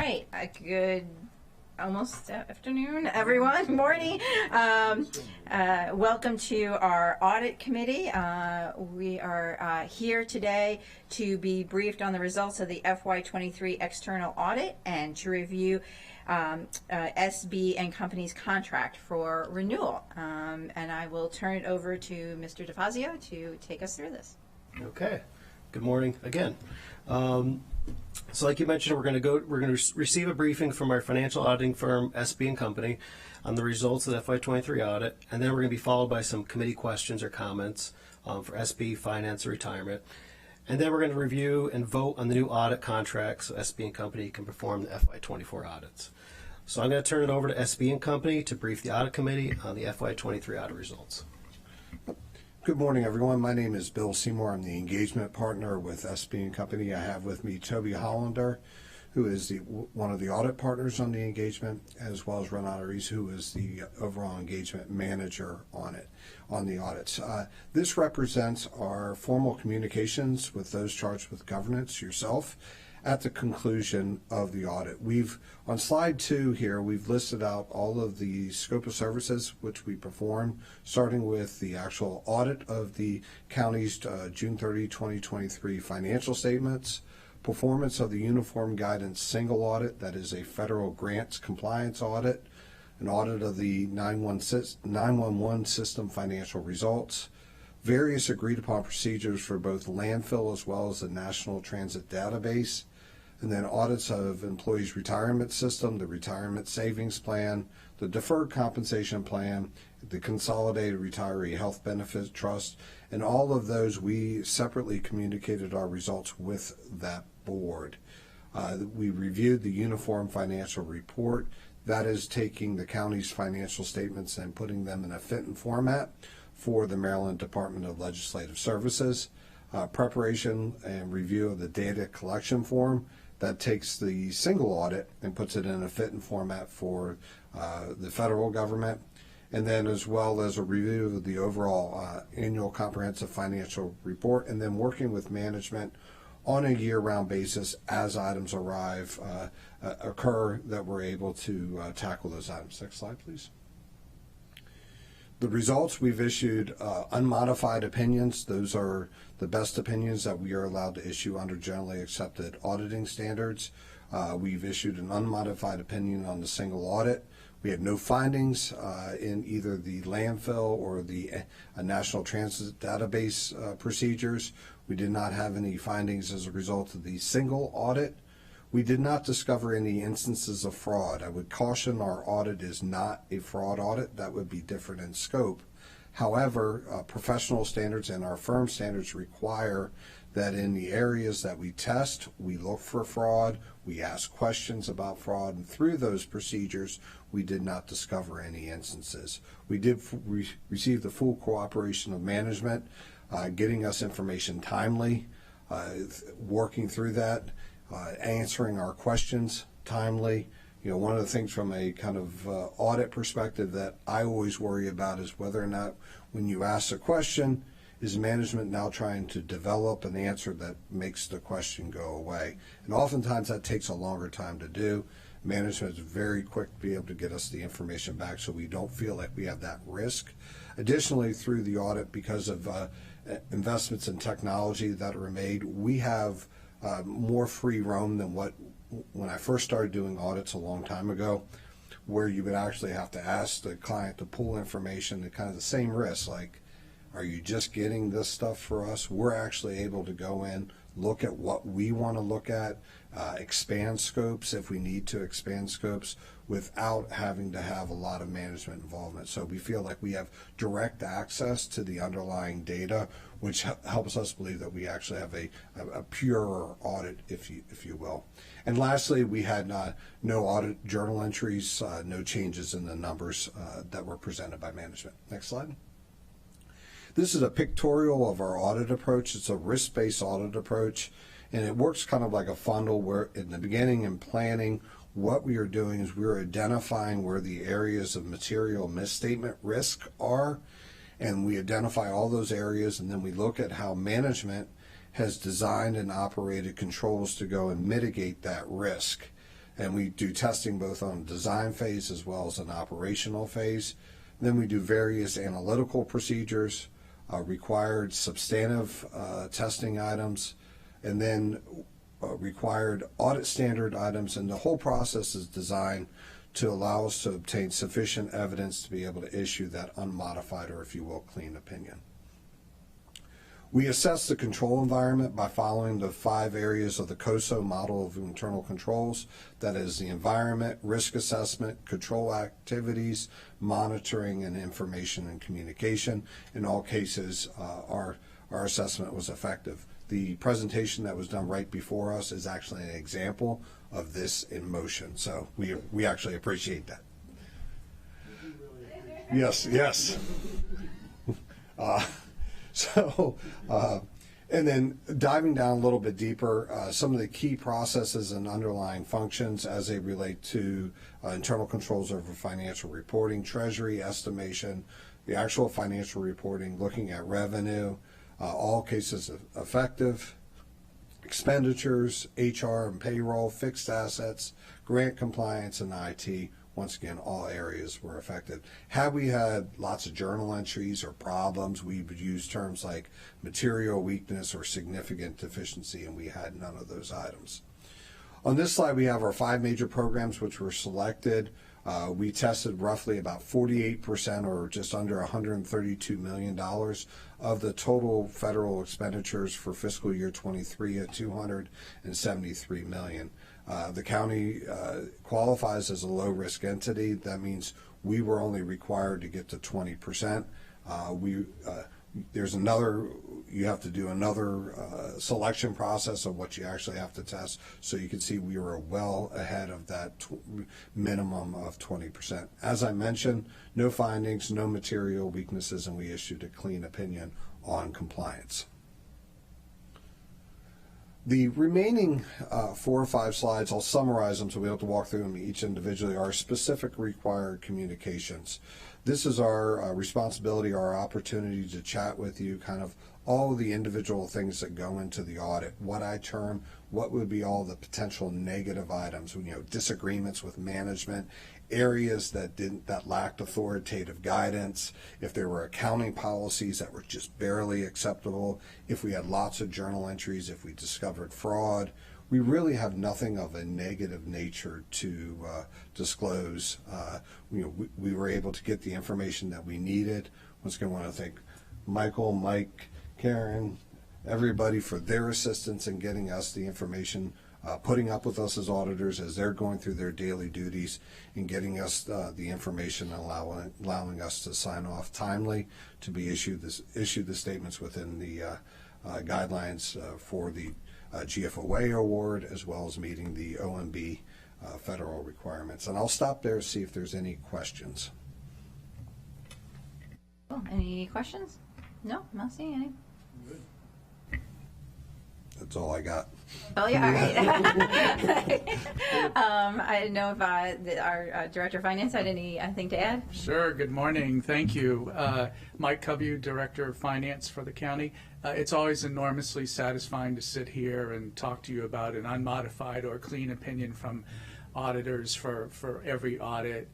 right, good almost afternoon, everyone, morning. Welcome to our audit committee. We are here today to be briefed on the results of the FY23 external audit and to review SB and Company's contract for renewal. And I will turn it over to Mr. DeFazio to take us through this. Okay. Good morning again. So like you mentioned, we're going to receive a briefing from our financial auditing firm, SB and Company, on the results of the FY23 audit, and then we're going to be followed by some committee questions or comments for SB, Finance, and Retirement. And then we're going to review and vote on the new audit contract so SB and Company can perform the FY24 audits. So I'm going to turn it over to SB and Company to brief the audit committee on the FY23 audit results. Good morning, everyone. My name is Bill Seymour. I'm the engagement partner with SB & Company. I have with me Toby Hollander, who is one of the audit partners on the engagement, as well as Renato Rees, who is the overall engagement manager on the audits. This represents our formal communications with those charged with governance, yourself, at the conclusion of the audit. On slide 2 here, we've listed out all of the scope of services which we perform, starting with the actual audit of the county's June 30, 2023 financial statements, performance of the Uniform Guidance Single Audit, that is a federal grants compliance audit, an audit of the 911 system financial results, various agreed upon procedures for both landfill as well as the National Transit Database, and then audits of employees' retirement system, the retirement savings plan, the deferred compensation plan, the consolidated retiree health benefits trust, and all of those we separately communicated our results with that board. We reviewed the uniform financial report. That is taking the county's financial statements and putting them in a fit-in format for the Maryland Department of Legislative Services. Preparation and review of the data collection form. That takes the single audit and puts it in a fit-in format for the federal government, and then as well as a review of the overall annual comprehensive financial report, and then working with management on a year-round basis as items occur that we're able to tackle those items. Next slide, please. The results, we've issued unmodified opinions. Those are the best opinions that we are allowed to issue under generally accepted auditing standards. We've issued an unmodified opinion on the single audit. We had no findings in either the landfill or the National Transit Database procedures. We did not have any findings as a result of the single audit. We did not discover any instances of fraud. I would caution our audit is not a fraud audit. That would be different in scope. However, professional standards and our firm standards require that in the areas that we test, we look for fraud, we ask questions about fraud, and through those procedures, we did not discover any instances. We did receive the full cooperation of management, getting us information timely, working through that, answering our questions timely. You know, one of the things from a kind of audit perspective that I always worry about is whether or not when you ask a question, is management now trying to develop an answer that makes the question go away? And oftentimes that takes a longer time to do. Management is very quick to be able to get us the information back so we don't feel like we have that risk. Additionally, through the audit, because of investments in technology that are made, we have more free roam than when I first started doing audits a long time ago, where you would actually have to ask the client to pull information at kind of the same risk, like, are you just getting this stuff for us? We're actually able to go in, look at what we want to look at, expand scopes if we need to expand scopes without having to have a lot of management involvement. So we feel like we have direct access to the underlying data, which helps us believe that we actually have a purer audit, if you will. And lastly, we had no audit journal entries, no changes in the numbers that were presented by management. Next slide. This is a pictorial of our audit approach. It's a risk-based audit approach, and it works kind of like a funnel where in the beginning and planning, what we are doing is we're identifying where the areas of material misstatement risk are, and we identify all those areas, and then we look at how management has designed and operated controls to go and mitigate that risk. And we do testing both on design phase as well as an operational phase. Then we do various analytical procedures, required substantive testing items, and then required audit standard items. And the whole process is designed to allow us to obtain sufficient evidence to be able to issue that unmodified, or if you will, clean opinion. We assess the control environment by following the 5 areas of the COSO model of internal controls. That is the environment, risk assessment, control activities, monitoring, and information and communication. In all cases, our assessment was effective. The presentation that was done right before us is actually an example of this in motion. So we actually appreciate that. Yes, yes. And then diving down a little bit deeper, some of the key processes and underlying functions as they relate to internal controls over financial reporting, treasury estimation, the actual financial reporting, looking at revenue, all cases effective, expenditures, HR and payroll, fixed assets, grant compliance, and IT. Once again, all areas were affected. Had we had lots of journal entries or problems, we would use terms like material weakness or significant deficiency, and we had none of those items. On this slide, we have our 5 major programs which were selected. We tested roughly about 48%, or just under $132 million of the total federal expenditures for fiscal year 23 at $273 million. The county qualifies as a low-risk entity. That means we were only required to get to 20%. There's another, you have to do another selection process of what you actually have to test. So you can see we were well ahead of that minimum of 20%. As I mentioned, no findings, no material weaknesses, and we issued a clean opinion on compliance. The remaining 4 or 5 slides, I'll summarize them so we don't have to walk through them each individually, are specific required communications. This is our responsibility, our opportunity to chat with you, kind of all of the individual things that go into the audit. What I term, what would be all the potential negative items, disagreements with management, areas that lacked authoritative guidance, if there were accounting policies that were just barely acceptable, if we had lots of journal entries, if we discovered fraud. We really have nothing of a negative nature to disclose. We were able to get the information that we needed. Once again, I want to thank Michael, Mike, Karen, everybody for their assistance in getting us the information, putting up with us as auditors as they're going through their daily duties, and getting us the information, allowing us to sign off timely to be issue the statements within the guidelines for the GFOA award, as well as meeting the OMB federal requirements. And I'll stop there to see if there's any questions. Cool. Any questions? No, I'm not seeing any. That's all I got. Oh yeah, all right. I didn't know if our Director of Finance had anything to add. Sure, good morning, thank you. Mike Covey, Director of Finance for the county. It's always enormously satisfying to sit here and talk to you about an unmodified or clean opinion from auditors for every audit.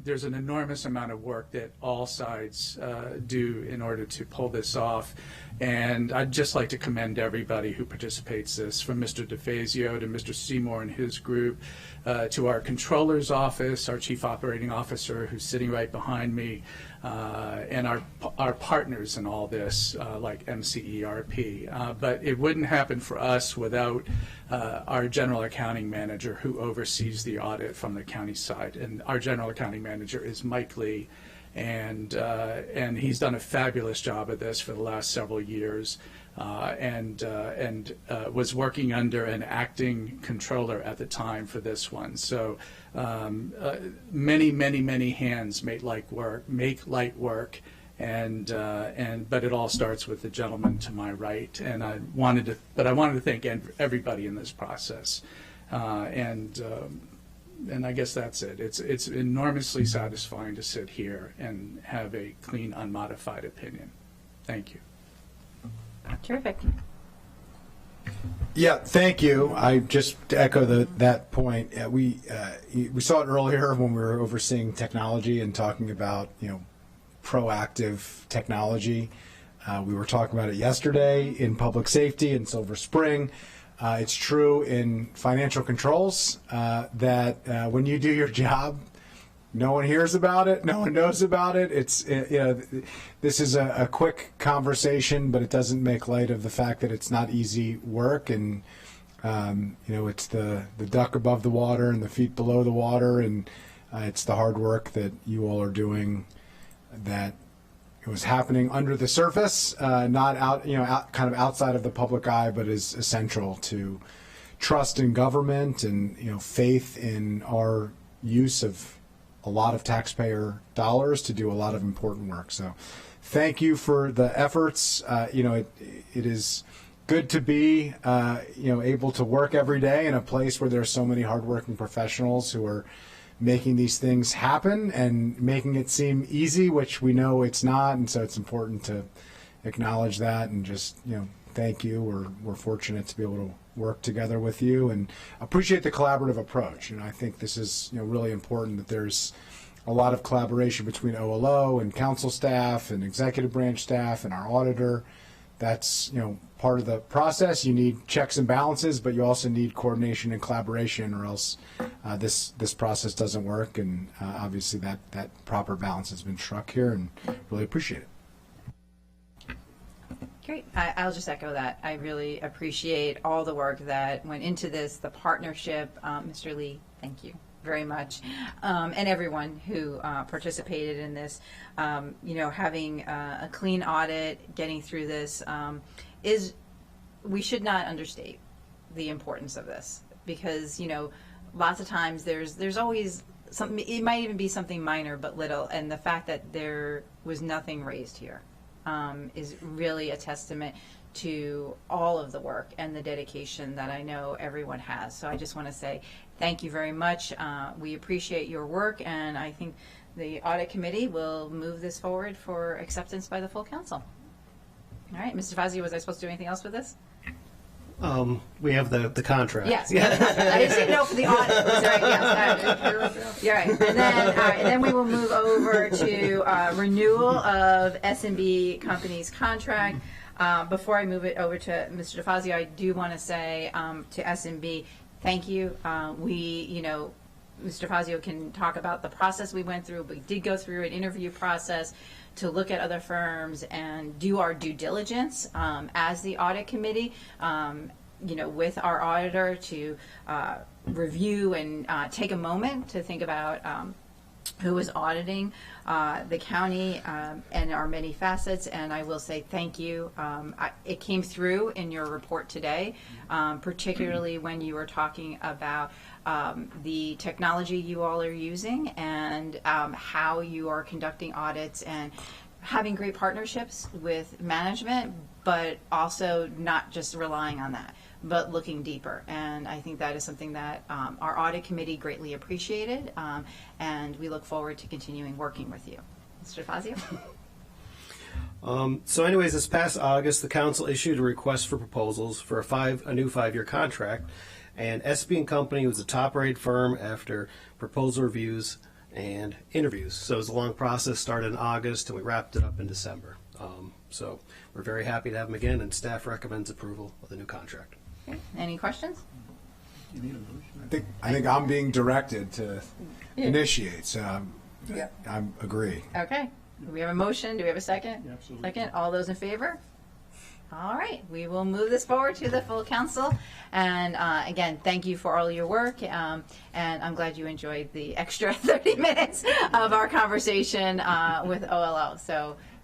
There's an enormous amount of work that all sides do in order to pull this off. And I'd just like to commend everybody who participates in this, from Mr. DeFazio to Mr. Seymour and his group, to our controller's office, our chief operating officer who's sitting right behind me, and our partners in all this, like MCERP. But it wouldn't happen for us without our general accounting manager, who oversees the audit from the county side. And our general accounting manager is Mike Lee, and he's done a fabulous job of this for the last several years, and was working under an acting controller at the time for this one. So many hands make light work, but it all starts with the gentleman to my right. And I wanted to thank everybody in this process, and I guess that's it. It's enormously satisfying to sit here and have a clean, unmodified opinion. Thank you. Terrific. Yeah, thank you. I just to echo that point. We saw it earlier when we were overseeing technology and talking about proactive technology. We were talking about it yesterday in public safety in Silver Spring. It's true in financial controls that when you do your job, no one hears about it. No one knows about it. This is a quick conversation, but it doesn't make light of the fact that it's not easy work, and it's the duck above the water and the feet below the water, and it's the hard work that you all are doing that it was happening under the surface, not out kind of outside of the public eye, but is essential to trust in government and faith in our use of a lot of taxpayer dollars to do a lot of important work. So thank you for the efforts. It is good to be able to work every day in a place where there's so many hardworking professionals who are making these things happen and making it seem easy, which we know it's not. And so it's important to acknowledge that and just thank you. We're fortunate to be able to work together with you and appreciate the collaborative approach. I think this is really important that there's a lot of collaboration between OLO and council staff and executive branch staff and our auditor. That's part of the process. You need checks and balances, but you also need coordination and collaboration, or else this process doesn't work. And obviously that proper balance has been struck here, and really appreciate it. Great. I'll just echo that. I really appreciate all the work that went into this, the partnership. Mr. Lee, thank you very much. And everyone who participated in this. Having a clean audit, getting through this, we should not understate the importance of this, because, lots of times there's always something, it might even be something minor but little, and the fact that there was nothing raised here is really a testament to all of the work and the dedication that I know everyone has. So I just want to say thank you very much. We appreciate your work, and I think the Audit Committee will move this forward for acceptance by the full council. All right, Mr. Fazio, was I supposed to do anything else with this? We have the contract. Yes. I just didn't know for the audit. Yes. Yeah, right. And then we will move over to renewal of S&B Company's contract. Before I move it over to Mr. DeFazio, I do want to say to S&B, thank you. Mr. Fazio can talk about the process we went through. We did go through an interview process to look at other firms and do our due diligence as the audit committee, with our auditor to review and take a moment to think about who is auditing the county and our many facets. And I will say thank you. It came through in your report today, particularly when you were talking about the technology you all are using and how you are conducting audits and having great partnerships with management, but also not just relying on that, but looking deeper. And I think that is something that our audit committee greatly appreciated, and we look forward to continuing working with you. Mr. Fazio? So anyways, this past August, the council issued a request for proposals for a new 5-year contract, and SB & Company was the top-rated firm after proposal reviews and interviews. So it was a long process, started in August, and we wrapped it up in December. So we're very happy to have them again, and staff recommends approval of the new contract. Okay. Any questions? I think I'm being directed to initiate, so I agree. Okay. Do we have a motion? Do we have a second? Yeah, absolutely. Second. All those in favor? All right. We will move this forward to the full council. And again, thank you for all your work. And I'm glad you enjoyed the extra 30 minutes of our conversation with OLO.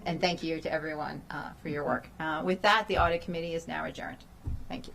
And thank you to everyone for your work. With that, the audit committee is now adjourned. Thank you.